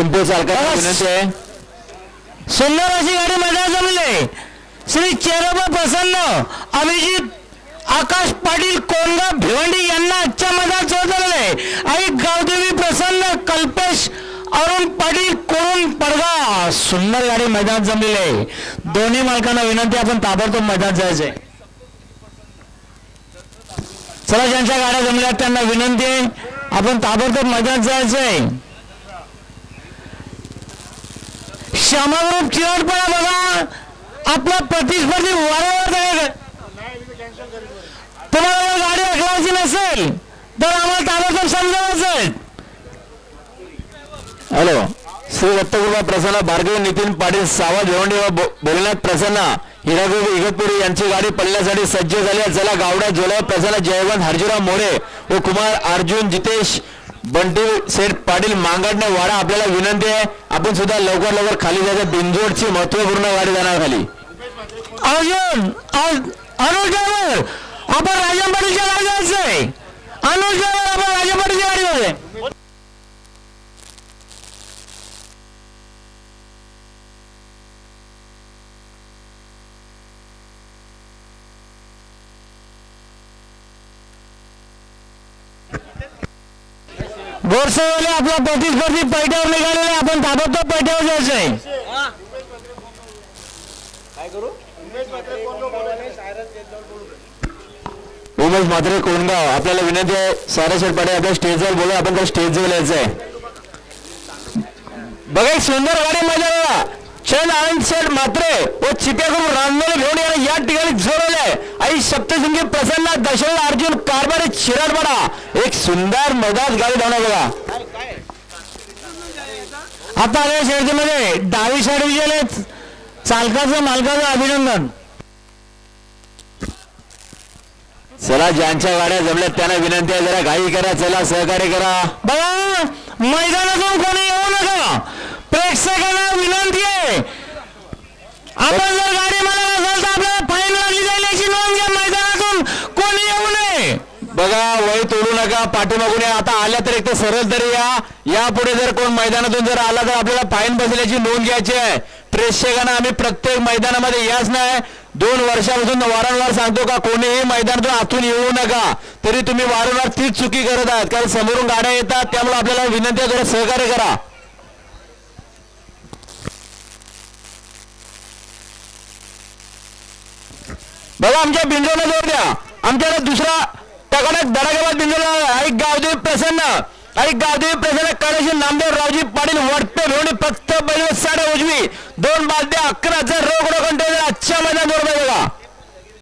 Tempo चालकांना विनंती आहे. सुंदर अशी गाडी मैदानात जमले. श्री चेरोबा प्रसन्न अभिजित आकाश पाटील कोणगाव भिवंडी यांना आजच्या मैदानात जोडलेले आहे. आणि गावदेवी प्रसन्न कल्पेश अरुण पाटील कोण पडगा. सुंदर गाडी मैदानात जमलेली आहे. दोन्ही मालकांना विनंती आपण ताबडतोब मैदानात जायचंय. चला ज्यांच्या गाड्या जमल्या त्यांना विनंती आहे आपण ताबडतोब मैदानात जायचंय. श्यामाग्रुप चिरडपणा बघा आपला प्रतिस्पर्धी वारंवार तुम्हाला गाडी ऐकवायची नसेल तर आम्हाला ताबडतोब समजावायचं. हॅलो श्री दत्तगुरुबा प्रसन्न भार्गव नितीन पाटील सावध भिवंडी व भोलेनाथ प्रसन्न हिरागोबी इगतपुरी यांची गाडी पडण्यासाठी सज्ज झाली आहे. चला गावडा जोला प्रसन्न जयवंत हरजीराव मोरे व कुमार अर्जुन जितेश बंटी सेठ पाटील मांगाडणे वाडा आपल्याला विनंती आहे आपण सुद्धा लवकर लवकर खाली जायचं. बिंजोडची महत्वपूर्ण गाडी जाणार खाली. अर्जुन अनुज ड्रायव्हर आपण राजा पाटीलच्या गाडी जायचंय. अनुज ड्रायव्हर आपण राजा पाटीलच्या गाडीमध्ये. गोरसेवाले आपला प्रतिस्पर्धी पैठ्यावर निघालेले आपण ताबडतोब पैठ्यावर जायचंय. उमेश म्हात्रे कोणगाव आपल्याला विनंती आहे. सारा शेठ पाटील आपल्या स्टेजवर बोला आपण त्या स्टेजवर यायचंय. बघा एक सुंदर गाडी मैदानाला चंद आनंद शेठ म्हात्रे व चिप्याकडून रामदेव घेऊन या ठिकाणी जोडले. आई सप्तशृंगी प्रसन्न दशरथ अर्जुन कारभारी चिराडपाडा एक सुंदर मैदान गाडी धावणार बघा. आता आल्या शर्यतीमध्ये डावी साईड विजयले चालकाचं मालकाचं अभिनंदन. चला ज्यांच्या गाड्या जमल्यात त्यांना विनंती आहे जरा घाई करा. चला सहकार्य करा. बघा मैदानातून कोणी येऊ नका. प्रेक्षकांना विनंती आहे आपण जर गाडी मला असाल तर आपल्याला फाईन लागली जाईल याची नोंद घ्या. मैदानातून कोणी येऊ नये. बघा वय तोडू नका. पाठीमागून या. आता आल्या तर एक तर सरळ तरी या. यापुढे जर कोण मैदानातून जर आला तर आपल्याला फाईन बसल्याची नोंद घ्यायची आहे. प्रेक्षकांना आम्ही प्रत्येक मैदानामध्ये याच नाही 2 वर्षापासून वारंवार सांगतो का कोणीही मैदानातून आतून येऊ नका. तरी तुम्ही वारंवार तीच चुकी करत आहात कारण समोरून गाड्या येतात. त्यामुळे आपल्याला विनंती आहे जरा सहकार्य करा. बघा आमच्या बिंजोला जोड द्या. आमच्याकडे दुसरा टकाटक धडाकेबाज बिंजोला एक गावदेवी प्रसन्न आणि गावदेवी प्रसन्न कळशी नामदेव रावजी पाटील वडपे भिवंडी फक्त बैल साडे उजवी 2 बाद्या 11 रोकड कंटेनर आजच्या मैदान जोड बघा.